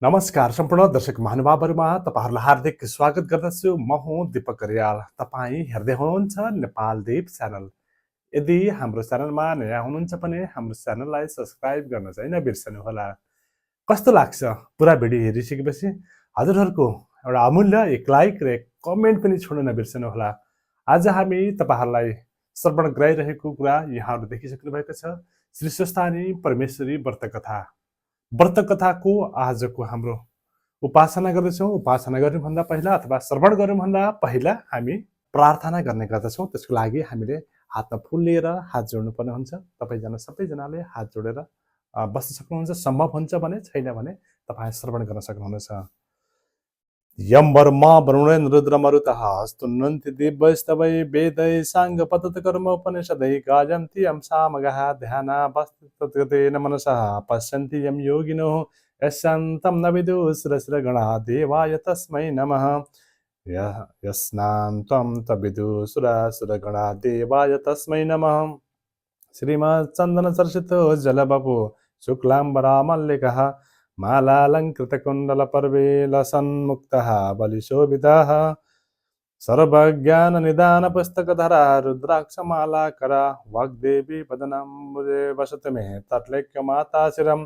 नमस्कार सम्पूर्ण दर्शक महानुभावहरुमा तपाईहरुलाई हार्दिक स्वागत गर्दछु। म हुँ दीपक करियाल। तपाई हेर्दै हुनुहुन्छ नेपाल दीप च्यानल। यदि हाम्रो च्यानलमा नयाँ हुनुहुन्छ भने हाम्रो च्यानललाई सब्स्क्राइब गर्न चाहिँ नबिर्सनुहोला। कस्तो लाग्छ पुरा भिडियो हेरिसकेपछि हजुरहरुको एउटा अमूल्य एक लाइक र एक कमेन्ट पनि छोड्न नबिर्सनुहोला। आज हामी तपाईहरुलाई श्रवण गराइरहेको कुरा यहाँहरु देखिसक्नु भएको छ। श्री स्वस्थानी परमेश्वरी व्रतकथा। व्रतकथाको आजको हाम्रो उपासना गर्दछौँ। उपासना गर्नुभन्दा पहिला अथवा श्रवण गर्नुभन्दा पहिला हामी प्रार्थना गर्ने गर्दछौँ। त्यसको लागि हामीले हातमा फूल लिएर हात जोड्नुपर्ने हुन्छ। तपाईजना सबैजनाले हात जोडेर बस्न सक्नुहुन्छ। सम्भव हुन्छ भने, छैन भने तपाईँ श्रवण गर्न सक्नुहुनेछ। यं वर्मा वरुणेन रुद्रमरुतः स्तुन्वन्ति दिव्यस्तवै वेदै साङ्गपतत्कर्म उपनिषदै गायन्ति यं सामगाः ध्यानावस्थितेन मनसः पश्यन्ति यं योगिनो यस्यान्तं न विदुषुरसुरगणा देवाय तस्मै नमः। यस्नान्तं तविदुषुरसुरगणा देवाय तस्मै नमः। श्रीमच्चन्दनचर्चितो जलवपु शुक्लाम्बरामल्लिकः मालालङ्कृतकुण्डलपर्वेलसन्मुक्तः बलिशोभितः सर्वज्ञाननिदानपुस्तकधरा रुद्राक्षमालाकरा वाग्देवी वदनाम्बुजे वसतु मे तट्लैक्यमाताशिरं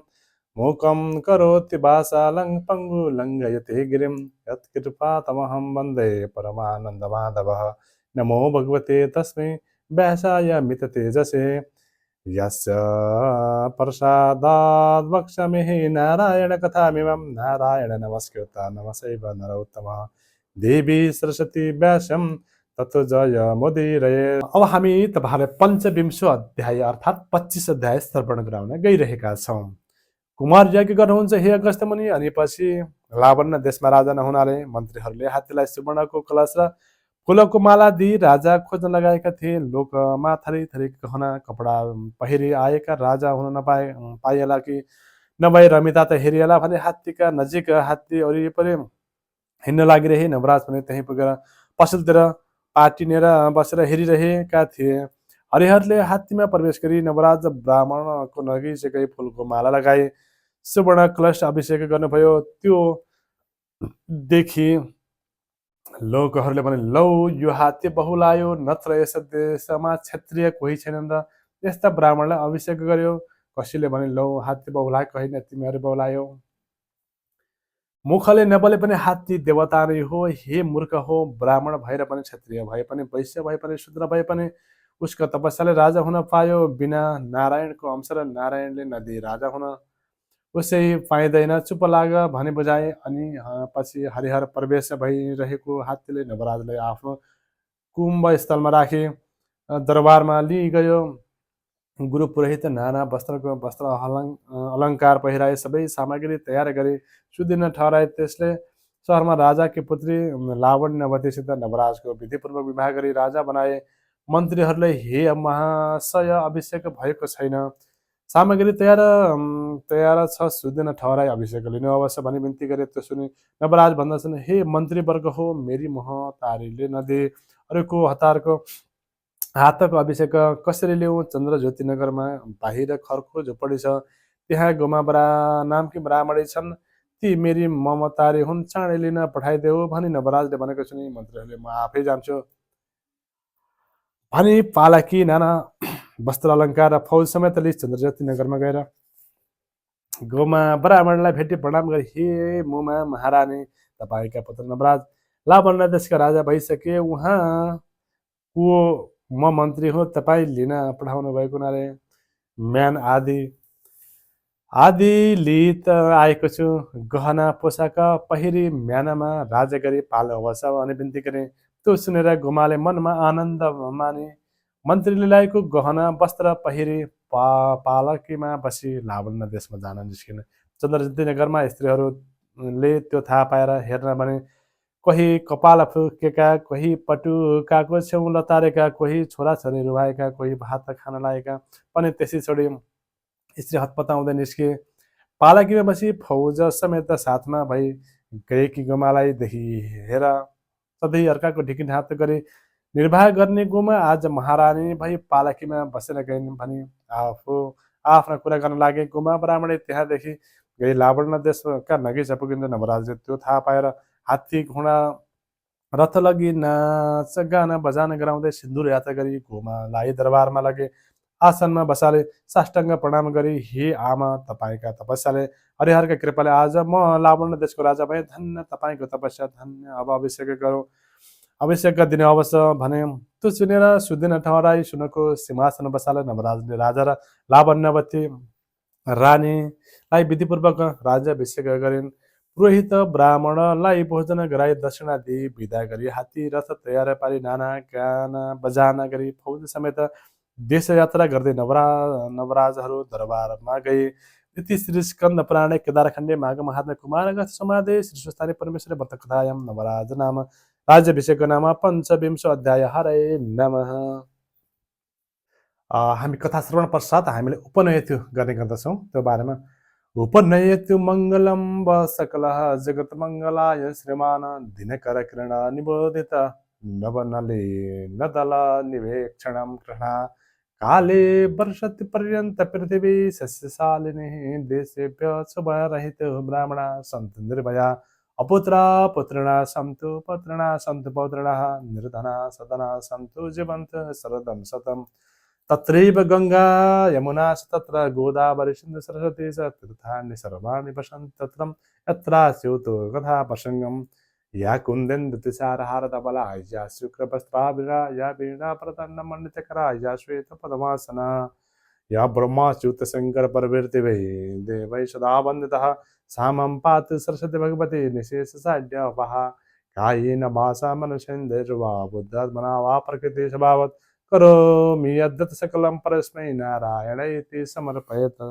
मूकं करोति वाचालं पङ्गुलङ्घयते गिरिं यत्कृपातमहं वन्दे परमानन्दमाधवः। नमो भगवते तस्मै व्यासाय मिततेजसे यस्य प्रसादात् वक्ष्यामि नारायणकथामिमं नारायण नमस्कृत्य नमस्यैव नरोत्तमः देवी सरस्वती व्यासं ततो जयमुदीरये। अब हामी तपाईहरुलाई पञ्चविंश अध्याय अर्थात् 25 अध्याय श्रवण गराउन गइरहेका छौं। कुमार यज्ञ गर्नुहुन्छ हे अगस्त्य मुनि। अनि पछि लावण्य देशमा राजा नहुनाले मन्त्रीहरूले हात्तीलाई सुवर्णको कलश र फूलको माला दिई राजा खोज्न लगाएका थिए। लोकमा थरी थरी गहना कपडा पहिरी आएका राजा हुन पाइएला कि नभए रमिता त हेरिएला भने हात्तीका नजिक हात्ती वरिपरि हिँड्न लागिरहे। नवराज पनि त्यहीँ पुगेर पसलतिर पाटिनेर बसेर हेरिरहेका थिए। हरिहरले हात्तीमा प्रवेश गरी नवराज ब्राह्मणको नजिकै फूलको माला लगाए। सुवर्ण कलश अभिषेक गर्नुभयो। त्यो देखि लोकहरूले भने लौ यो हात्ती बहुलायो, नत्र यस देशमा क्षत्रिय कोही छैनन् र यस्ता ब्राह्मणलाई अभिषेक गर्यो। कसैले भने लौ हात्ती बहुलाएको होइन, तिमीहरू बहुलायो। मुखले नबोले पनि हात्ती देवता नै हो। हे मूर्ख हो, ब्राह्मण भएर पनि, क्षत्रिय भए पनि, वैश्य भए पनि, शूद्र भए पनि उसको तपस्याले राजा हुन पायो। बिना नारायणको अंश र नारायणले नदिए राजा हुन उसै पाइँदैन। चुप लाग भनी बुझाए। अनि पछि हरिहर प्रवेश भइरहेको हात्तीले नवराजलाई आफ्नो कुम्भ स्थलमा राखी दरबारमा लिइगयो। गुरु पुरोहित नाना वस्त्र अलङ्कार पहिराए। सबै सामग्री तयार गरी सुदिन ठहराए। त्यसले सहरमा राजाकी पुत्री लावण्यवतीसित नवराजको विधिपूर्वक विवाह गरी राजा बनाए। मन्त्रीहरूले हे महाशय, अभिषेक भएको छैन, सामग्री तयार छ, सुदिन ठहराई अभिषेक लिनु अवश्य भनी बिन्ती गरे। त्यो सुनि नवराज भन्दछन्, हे मन्त्रीवर्ग हो, मेरी महतारीले नदिए अरूको हतारको हातको अभिषेक कसरी ल्याउँ? चन्द्र ज्योति नगरमा बाहिर खरको झोपडी छ, त्यहाँ गोमा नामकी ब्राह्मणी छन्, ती मेरी ममतारी हुन्, चाँडै लिन पठाइदेऊ भनी नवराजले भनेको सुनि मन्त्रीहरूले म आफै जान्छु भनी पालाकी नाना वस्त्र अलङ्कार र फौज समेत लिई चन्द्रज्योति नगरमा गएर गोमा ब्राह्मणलाई भेटी प्रणाम गरे। हे मुमा महारानी, तपाईँका पुत्र नवराज लावण्य देशका राजा भइसके। उहाँको म मन्त्री हो, तपाईँ लिन पठाउनु भएको हुनाले म्यान आदि लिई त आएको छु। गहना पोसाक पहिरी म्यानमा राजा गरी पाल्नु अवश्य भने बिन्ती गरे। त्यो सुनेर गोमाले मनमा आनन्द माने। मन्त्रीले ल्याएको गहना वस्त्र पहिरी पालकीमा बसी लावण्य देशमा जान निस्किन। चन्द्रज्योति नगरमा स्त्रीहरूले त्यो थाहा पाएर हेर्न भने कोही कपाल फुकेका, कोही पटुकाको छेउ लतारेका, कोही छोराछोरी रुवाएका, कोही भात खान लागेका पनि त्यसै छोडी स्त्री हतपताउँदै निस्के। पालकीमा बसी फौज समेत साथमा भई गएकी गोमालाई देखि हेर सधैँ अर्काको ढिकिन हात गरी निर्वाह गर्ने गोमा आज महारानी भई पालकीमा बसेर गइन् भनी आफू आफ्ना कुरा गर्न लागे। गोमा ब्राह्मणले त्यहाँदेखि गई लावण्य देशका नगिचा पुगिन्छ नवराजले त्यो थाहा पाएर हात्ती घोडा रथ लगी नाच गाना बजाना गराउँदै सिन्दुर यात्रा गरी घुमलाई दरबारमा लगे। आसनमा बसाले साष्टाङ्ग प्रणाम गरी हे आमा तपाईँका तपस्याले हरिहरका कृपाले आज म लावण्य देशको राजा भएँ, धन्य तपाईँको तपस्या धन्य। अब अभिषेक गरौँ, अभिषेकका दिन अवश्य भने त्यो सुनेर सुदिन ठहराई सुनको सिंहासन बसाले नवराजले राजा र लावण्यवती रानीलाई विधिपूर्वक राज्याभिषेक गरिन्। पुरोहित ब्राह्मणलाई भोजन गराई दक्षिणा दिई विदा गरी हात्ती रथ तयार पारी नाना गाना बजाना गरी फौज समेत देश यात्रा गर्दै नवराजहरू दरबारमा गए। इति श्री स्कन्द पुराणे केदारखण्डे माघ महात्म्य कुमारगथ समादे श्री स्वस्थानी परमेश्वर व्रत कथायां नवराज नाम राज्याभिषेक नाम पञ्चविंश अध्याय। हरे नमः। हामी कथा श्रवण पश्चात हामीले उपनयतु गर्ने गर्दछौँ। त्यो बारेमा उपनयतु मङ्गलं सकलः जगत् मङ्गलाय श्रीमान दिनकर किरण निबोधित नवनले नदल निवेक्षणं कृष्णा काले वर्षति पर्यन्त पृथिवी सस्यशालिनी देशेभ्य शुभरहित ब्राह्मणा सन्तु निर्भया अपुत्रा पुत्रिणा सन्तु पुत्रिणा सन्तु पौत्रिणः निर्धना सदना सन्तु जीवन्तु शरदं शतम्। तत्रैव गङ्गा यमुना तत्र गोदावरी सिन्धु सरस्वती च तीर्थानि सर्वाणि वसन्ति तत्रं यत्रास्योतो कथा प्रसङ्गं या कुन्देन्दुतिसारहारधवला या शुक्रवस्त्राभिरा या वीणाप्रतन्नमण्डितकरा या श्वेतपद्मासना या ब्रह्माच्युतशङ्करप्रभृतिभिः देवैः सदा वन्दितः सा मम पातु सरस्वती भगवती निशेषसाढ्यवः कायेन वाचा मनसेन्द्रियर्वा बुद्धात्मना वा प्रकृतिस्वभावात् करोमि यद्यत् सकलं परस्मै नारायणेति समर्पयेत्।